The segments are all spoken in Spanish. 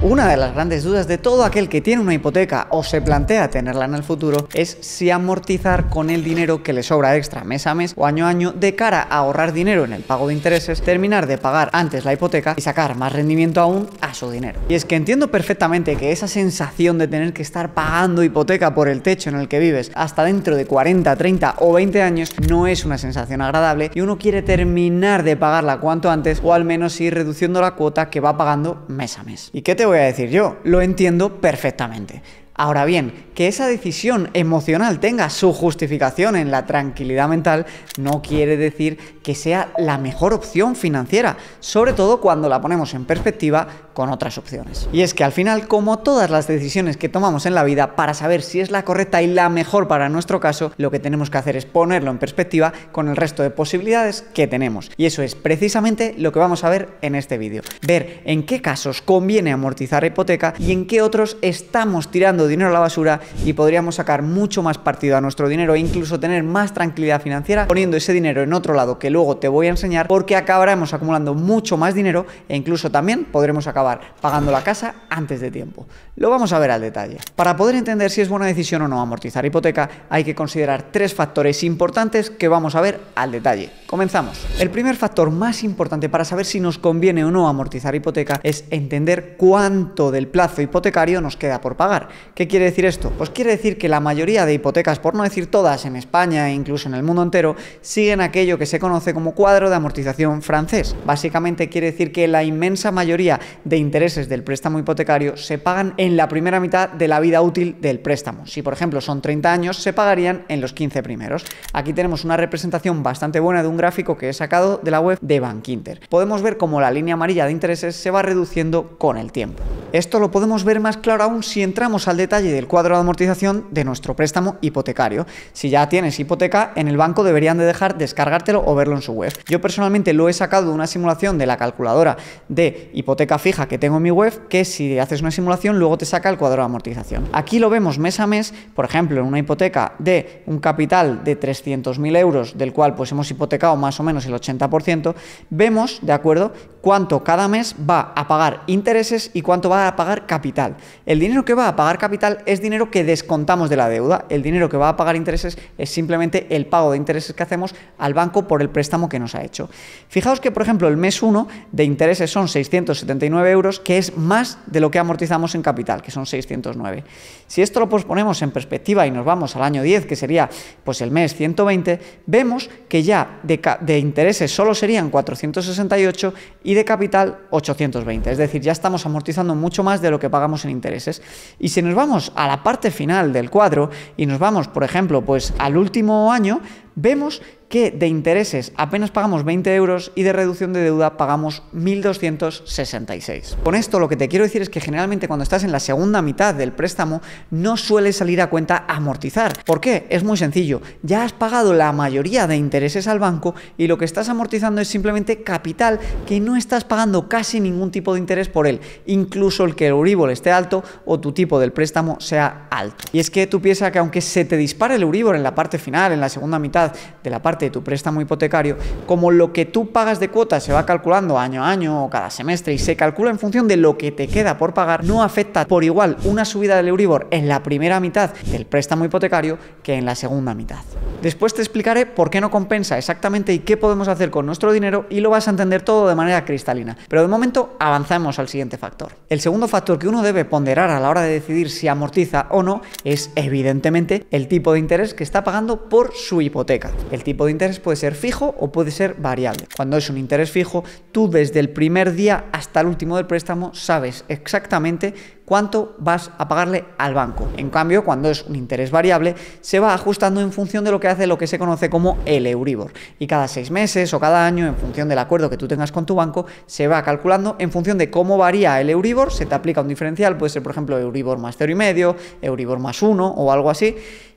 Una de las grandes dudas de todo aquel que tiene una hipoteca o se plantea tenerla en el futuro es si amortizar con el dinero que le sobra extra mes a mes o año a año de cara a ahorrar dinero en el pago de intereses, terminar de pagar antes la hipoteca y sacar más rendimiento aún a su dinero. Y es que entiendo perfectamente que esa sensación de tener que estar pagando hipoteca por el techo en el que vives hasta dentro de 40, 30 o 20 años no es una sensación agradable y uno quiere terminar de pagarla cuanto antes o al menos ir reduciendo la cuota que va pagando mes a mes. ¿Y qué te voy a decir yo? Lo entiendo perfectamente. Ahora bien, que esa decisión emocional tenga su justificación en la tranquilidad mental no quiere decir que sea la mejor opción financiera, sobre todo cuando la ponemos en perspectiva con otras opciones. Y es que al final, como todas las decisiones que tomamos en la vida, para saber si es la correcta y la mejor para nuestro caso, lo que tenemos que hacer es ponerlo en perspectiva con el resto de posibilidades que tenemos. Y eso es precisamente lo que vamos a ver en este vídeo. Ver en qué casos conviene amortizar hipoteca y en qué otros estamos tirando dinero a la basura y podríamos sacar mucho más partido a nuestro dinero e incluso tener más tranquilidad financiera poniendo ese dinero en otro lado que luego te voy a enseñar, porque acabaremos acumulando mucho más dinero e incluso también podremos acabar pagando la casa antes de tiempo. Lo vamos a ver al detalle. Para poder entender si es buena decisión o no amortizar hipoteca hay que considerar tres factores importantes que vamos a ver al detalle. Comenzamos. El primer factor más importante para saber si nos conviene o no amortizar hipoteca es entender cuánto del plazo hipotecario nos queda por pagar. ¿Qué quiere decir esto? Pues quiere decir que la mayoría de hipotecas, por no decir todas en España e incluso en el mundo entero, siguen aquello que se conoce como cuadro de amortización francés. Básicamente quiere decir que la inmensa mayoría de intereses del préstamo hipotecario se pagan en la primera mitad de la vida útil del préstamo. Si por ejemplo son 30 años, se pagarían en los 15 primeros. Aquí tenemos una representación bastante buena de un gráfico que he sacado de la web de Bankinter. Podemos ver cómo la línea amarilla de intereses se va reduciendo con el tiempo. Esto lo podemos ver más claro aún si entramos al detalle del cuadro de amortización de nuestro préstamo hipotecario. Si ya tienes hipoteca, en el banco deberían de dejar descargártelo o verlo en su web. Yo personalmente lo he sacado de una simulación de la calculadora de hipoteca fija que tengo en mi web, que si haces una simulación luego te saca el cuadro de amortización. Aquí lo vemos mes a mes, por ejemplo, en una hipoteca de un capital de 300.000 euros, del cual pues hemos hipotecado más o menos el 80%, vemos, de acuerdo, cuánto cada mes va a pagar intereses y cuánto va a pagar capital. El dinero que va a pagar capital es dinero que descontamos de la deuda. El dinero que va a pagar intereses es simplemente el pago de intereses que hacemos al banco por el préstamo que nos ha hecho. Fijaos que, por ejemplo, el mes 1 de intereses son 679 euros, que es más de lo que amortizamos en capital, que son 609. Si esto lo ponemos en perspectiva y nos vamos al año 10, que sería pues el mes 120, vemos que ya de intereses solo serían 468 y de capital 820. Es decir, ya estamos amortizando mucho más de lo que pagamos en intereses. Y si nos vamos a la parte final del cuadro y nos vamos, por ejemplo, pues al último año, vemos que de intereses apenas pagamos 20 euros y de reducción de deuda pagamos 1.266. Con esto lo que te quiero decir es que generalmente cuando estás en la segunda mitad del préstamo no suele salir a cuenta amortizar. ¿Por qué? Es muy sencillo. Ya has pagado la mayoría de intereses al banco y lo que estás amortizando es simplemente capital que no estás pagando casi ningún tipo de interés por él, incluso el que el Euribor esté alto o tu tipo del préstamo sea alto. Y es que tú piensas que aunque se te dispare el Euribor en la parte final, en la segunda mitad de la parte de tu préstamo hipotecario, como lo que tú pagas de cuota se va calculando año a año o cada semestre y se calcula en función de lo que te queda por pagar, no afecta por igual una subida del Euribor en la primera mitad del préstamo hipotecario que en la segunda mitad. Después te explicaré por qué no compensa exactamente y qué podemos hacer con nuestro dinero y lo vas a entender todo de manera cristalina. Pero de momento avanzamos al siguiente factor. El segundo factor que uno debe ponderar a la hora de decidir si amortiza o no es evidentemente el tipo de interés que está pagando por su hipoteca. El tipo de interés puede ser fijo o puede ser variable. Cuando es un interés fijo, tú desde el primer día hasta el último del préstamo sabes exactamente cuánto vas a pagarle al banco. En cambio, cuando es un interés variable, se va ajustando en función de lo que hace lo que se conoce como el Euribor. Y cada 6 meses o cada año, en función del acuerdo que tú tengas con tu banco, se va calculando en función de cómo varía el Euribor, se te aplica un diferencial, puede ser por ejemplo Euribor más 0,5, Euribor más 1 o algo así.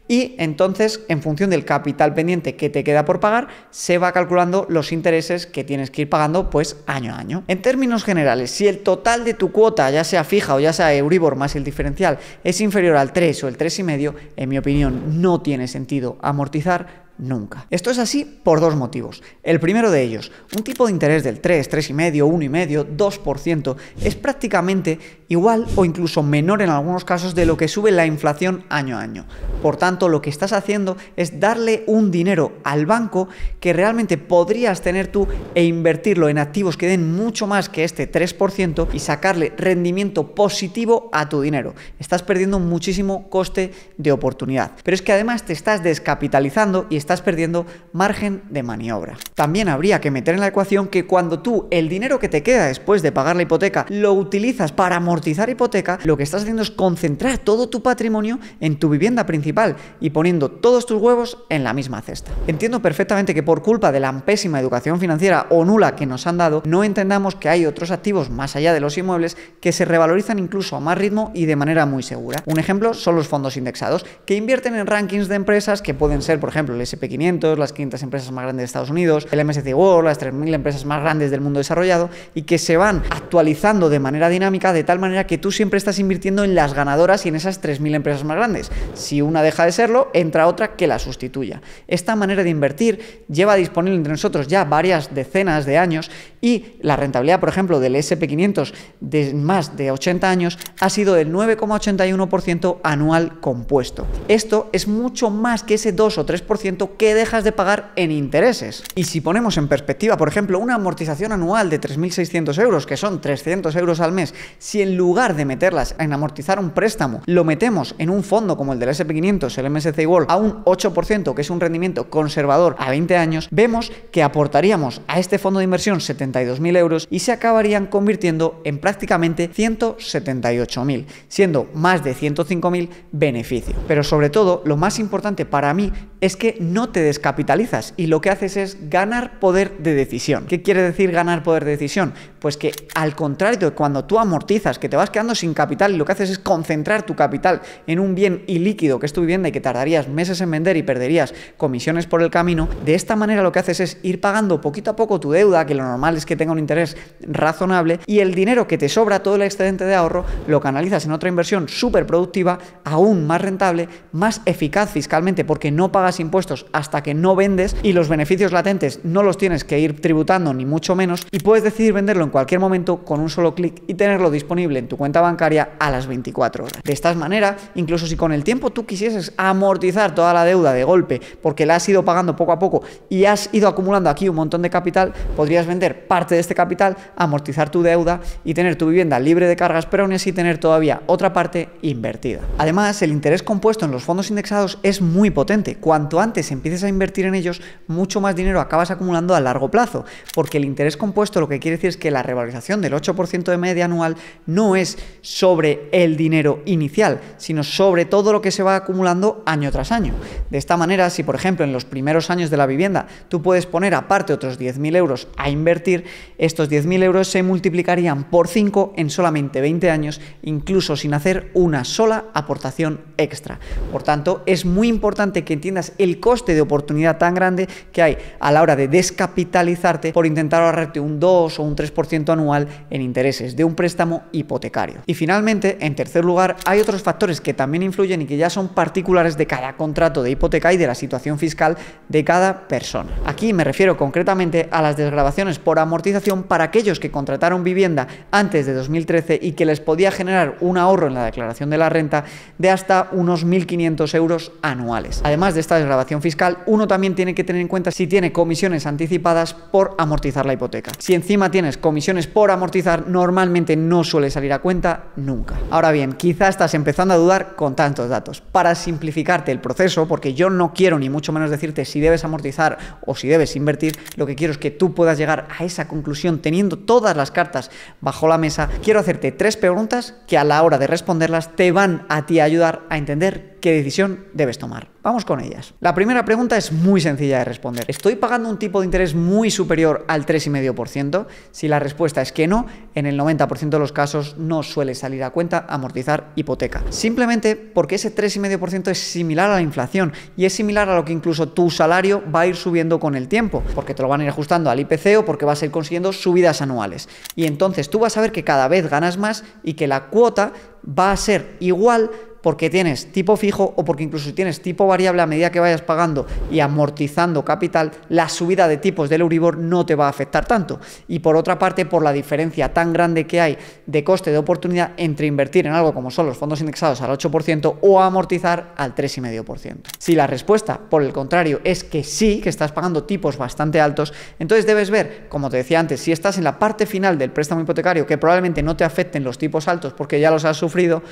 Y entonces, en función del capital pendiente que te queda por pagar, se va calculando los intereses que tienes que ir pagando pues año a año. En términos generales, si el total de tu cuota, ya sea fija o ya sea Euribor más el diferencial, es inferior al 3 o el 3,5, en mi opinión no tiene sentido amortizar nunca. Esto es así por dos motivos. El primero de ellos, un tipo de interés del 3, 3,5, 1,5, 2% es prácticamente igual o incluso menor en algunos casos de lo que sube la inflación año a año. Por tanto, lo que estás haciendo es darle un dinero al banco que realmente podrías tener tú e invertirlo en activos que den mucho más que este 3% y sacarle rendimiento positivo a tu dinero. Estás perdiendo muchísimo coste de oportunidad. Pero es que además te estás descapitalizando y estás perdiendo margen de maniobra. También habría que meter en la ecuación que cuando tú el dinero que te queda después de pagar la hipoteca lo utilizas para amortizar hipoteca, lo que estás haciendo es concentrar todo tu patrimonio en tu vivienda principal y poniendo todos tus huevos en la misma cesta. Entiendo perfectamente que por culpa de la pésima educación financiera o nula que nos han dado, no entendamos que hay otros activos más allá de los inmuebles que se revalorizan incluso a más ritmo y de manera muy segura. Un ejemplo son los fondos indexados, que invierten en rankings de empresas que pueden ser, por ejemplo, el S&P 500, las 500 empresas más grandes de Estados Unidos, el MSCI World, las 3.000 empresas más grandes del mundo desarrollado, y que se van actualizando de manera dinámica, de tal manera que tú siempre estás invirtiendo en las ganadoras y en esas 3.000 empresas más grandes. Si una deja de serlo, entra otra que la sustituya. Esta manera de invertir lleva disponible entre nosotros ya varias decenas de años y la rentabilidad, por ejemplo, del S&P 500 de más de 80 años ha sido del 9,81% anual compuesto. Esto es mucho más que ese 2 o 3% que dejas de pagar en intereses. Y si ponemos en perspectiva, por ejemplo, una amortización anual de 3.600 euros, que son 300 euros al mes, si en lugar de meterlas en amortizar un préstamo, lo metemos en un fondo como el del S&P 500, el MSCI World, a un 8%, que es un rendimiento conservador a 20 años, vemos que aportaríamos a este fondo de inversión 72.000 euros y se acabarían convirtiendo en prácticamente 178.000, siendo más de 105.000 beneficio. Pero sobre todo, lo más importante para mí es que no te descapitalizas y lo que haces es ganar poder de decisión. ¿Qué quiere decir ganar poder de decisión? Pues que al contrario de cuando tú amortizas, que te vas quedando sin capital y lo que haces es concentrar tu capital en un bien ilíquido que es tu vivienda y que tardarías meses en vender y perderías comisiones por el camino, de esta manera lo que haces es ir pagando poquito a poco tu deuda, que lo normal es que tenga un interés razonable, y el dinero que te sobra, todo el excedente de ahorro, lo canalizas en otra inversión súper productiva, aún más rentable, más eficaz fiscalmente porque no pagas impuestos hasta que no vendes y los beneficios latentes no los tienes que ir tributando ni mucho menos, y puedes decidir venderlo en cualquier momento con un solo clic y tenerlo disponible en tu cuenta bancaria a las 24 horas. De esta manera, incluso si con el tiempo tú quisieses amortizar toda la deuda de golpe porque la has ido pagando poco a poco y has ido acumulando aquí un montón de capital, podrías vender parte de este capital, amortizar tu deuda y tener tu vivienda libre de cargas, pero aún así tener todavía otra parte invertida. Además, el interés compuesto en los fondos indexados es muy potente. Cuanto antes empieces a invertir en ellos, mucho más dinero acabas acumulando a largo plazo, porque el interés compuesto lo que quiere decir es que la revalorización del 8% de media anual no es sobre el dinero inicial, sino sobre todo lo que se va acumulando año tras año. De esta manera, si por ejemplo en los primeros años de la vivienda tú puedes poner aparte otros 10.000 euros a invertir, estos 10.000 euros se multiplicarían por 5 en solamente 20 años, incluso sin hacer una sola aportación extra. Por tanto, es muy importante que entiendas el coste de oportunidad tan grande que hay a la hora de descapitalizarte por intentar ahorrarte un 2 o un 3% anual en intereses de un préstamo hipotecario. Y finalmente, en tercer lugar, hay otros factores que también influyen y que ya son particulares de cada contrato de hipoteca y de la situación fiscal de cada persona. Aquí me refiero concretamente a las desgravaciones por amortización para aquellos que contrataron vivienda antes de 2013 y que les podía generar un ahorro en la declaración de la renta de hasta unos 1.500 euros anuales. Además de esta desgravación fiscal, uno también tiene que tener en cuenta si tiene comisiones anticipadas por amortizar la hipoteca. Si encima tienes comisiones por amortizar, normalmente no suele salir a cuenta nunca. Ahora bien, quizá estás empezando a dudar con tantos datos. Para simplificarte el proceso, porque yo no quiero ni mucho menos decirte si debes amortizar o si debes invertir, lo que quiero es que tú puedas llegar a esa conclusión teniendo todas las cartas bajo la mesa. Quiero hacerte 3 preguntas que a la hora de responderlas te van a ti a ayudar a entender qué decisión debes tomar. Vamos con ellas. La primera pregunta es muy sencilla de responder. ¿Estoy pagando un tipo de interés muy superior al 3,5%? Si la respuesta es que no, en el 90% de los casos no suele salir a cuenta amortizar hipoteca. Simplemente porque ese 3,5% es similar a la inflación y es similar a lo que incluso tu salario va a ir subiendo con el tiempo, porque te lo van a ir ajustando al IPC o porque vas a ir consiguiendo subidas anuales. Y entonces tú vas a ver que cada vez ganas más y que la cuota va a ser igual porque tienes tipo fijo o porque incluso si tienes tipo variable, a medida que vayas pagando y amortizando capital, la subida de tipos del Euribor no te va a afectar tanto. Y por otra parte, por la diferencia tan grande que hay de coste de oportunidad entre invertir en algo como son los fondos indexados al 8% o amortizar al 3,5%. Si la respuesta, por el contrario, es que sí, que estás pagando tipos bastante altos, entonces debes ver, como te decía antes, si estás en la parte final del préstamo hipotecario, que probablemente no te afecten los tipos altos porque ya los has sufrido,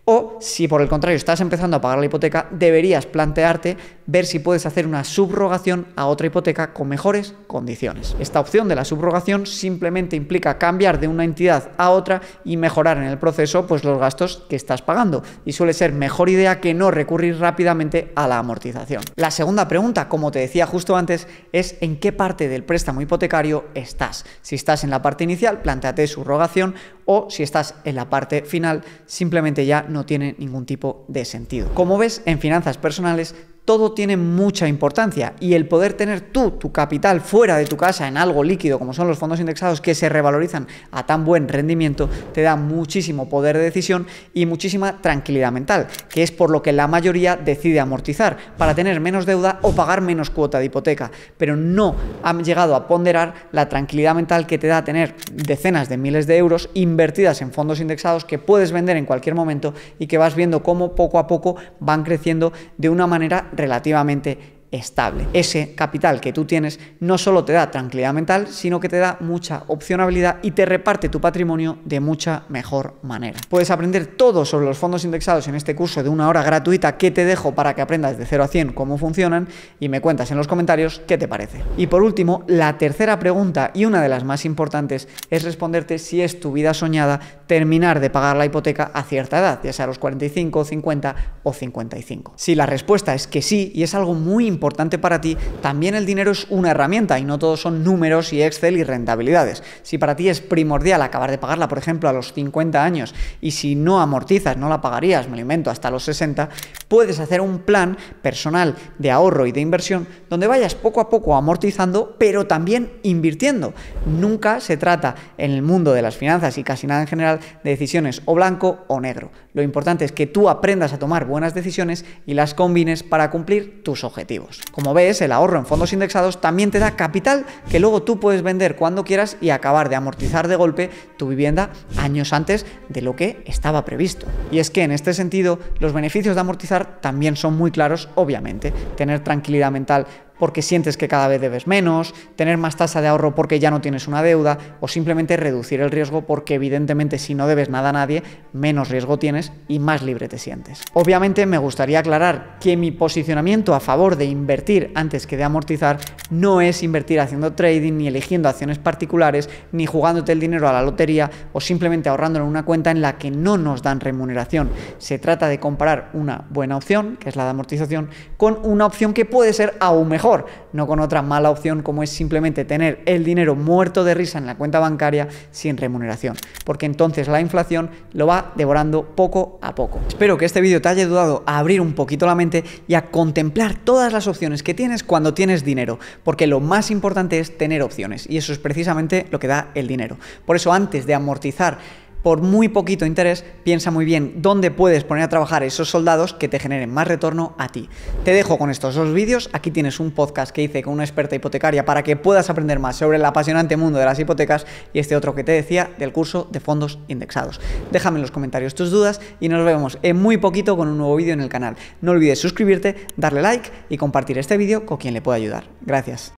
o si por el contrario estás empezando a pagar la hipoteca, deberías plantearte ver si puedes hacer una subrogación a otra hipoteca con mejores condiciones. Esta opción de la subrogación simplemente implica cambiar de una entidad a otra y mejorar en el proceso pues los gastos que estás pagando, y suele ser mejor idea que no recurrir rápidamente a la amortización. La segunda pregunta, como te decía justo antes, es en qué parte del préstamo hipotecario estás. Si estás en la parte inicial, plantéate subrogación, o si estás en la parte final, simplemente ya no tiene ningún tipo de sentido. Como ves, en finanzas personales todo tiene mucha importancia, y el poder tener tu capital fuera de tu casa en algo líquido como son los fondos indexados que se revalorizan a tan buen rendimiento te da muchísimo poder de decisión y muchísima tranquilidad mental, que es por lo que la mayoría decide amortizar, para tener menos deuda o pagar menos cuota de hipoteca, pero no han llegado a ponderar la tranquilidad mental que te da tener decenas de miles de euros invertidas en fondos indexados que puedes vender en cualquier momento y que vas viendo cómo poco a poco van creciendo de una manera relativamente estable. Ese capital que tú tienes no solo te da tranquilidad mental, sino que te da mucha opcionabilidad y te reparte tu patrimonio de mucha mejor manera. Puedes aprender todo sobre los fondos indexados en este curso de 1 hora gratuita que te dejo para que aprendas de 0 a 100 cómo funcionan, y me cuentas en los comentarios qué te parece. Y por último, la tercera pregunta, y una de las más importantes, es responderte si es tu vida soñada terminar de pagar la hipoteca a cierta edad, ya sea a los 45, 50 o 55. Si la respuesta es que sí, y es algo muy importante para ti, también el dinero es una herramienta y no todos son números y Excel y rentabilidades. Si para ti es primordial acabar de pagarla, por ejemplo, a los 50 años, y si no amortizas, no la pagarías, me lo invento, hasta los 60, puedes hacer un plan personal de ahorro y de inversión donde vayas poco a poco amortizando, pero también invirtiendo. Nunca se trata, en el mundo de las finanzas y casi nada en general, de decisiones o blanco o negro. Lo importante es que tú aprendas a tomar buenas decisiones y las combines para cumplir tus objetivos. Como ves, el ahorro en fondos indexados también te da capital que luego tú puedes vender cuando quieras y acabar de amortizar de golpe tu vivienda años antes de lo que estaba previsto. Y es que en este sentido los beneficios de amortizar también son muy claros, obviamente. Tener tranquilidad mental porque sientes que cada vez debes menos, tener más tasa de ahorro porque ya no tienes una deuda, o simplemente reducir el riesgo porque evidentemente si no debes nada a nadie, menos riesgo tienes y más libre te sientes. Obviamente me gustaría aclarar que mi posicionamiento a favor de invertir antes que de amortizar no es invertir haciendo trading, ni eligiendo acciones particulares, ni jugándote el dinero a la lotería o simplemente ahorrándolo en una cuenta en la que no nos dan remuneración. Se trata de comparar una buena opción, que es la de amortización, con una opción que puede ser aún mejor, no con otra mala opción como es simplemente tener el dinero muerto de risa en la cuenta bancaria sin remuneración, porque entonces la inflación lo va devorando poco a poco. Espero que este vídeo te haya ayudado a abrir un poquito la mente y a contemplar todas las opciones que tienes cuando tienes dinero, porque lo más importante es tener opciones, y eso es precisamente lo que da el dinero. Por eso, antes de amortizar por muy poquito interés, piensa muy bien dónde puedes poner a trabajar esos soldados que te generen más retorno a ti. Te dejo con estos dos vídeos. Aquí tienes un podcast que hice con una experta hipotecaria para que puedas aprender más sobre el apasionante mundo de las hipotecas, y este otro que te decía del curso de fondos indexados. Déjame en los comentarios tus dudas y nos vemos en muy poquito con un nuevo vídeo en el canal. No olvides suscribirte, darle like y compartir este vídeo con quien le pueda ayudar. Gracias.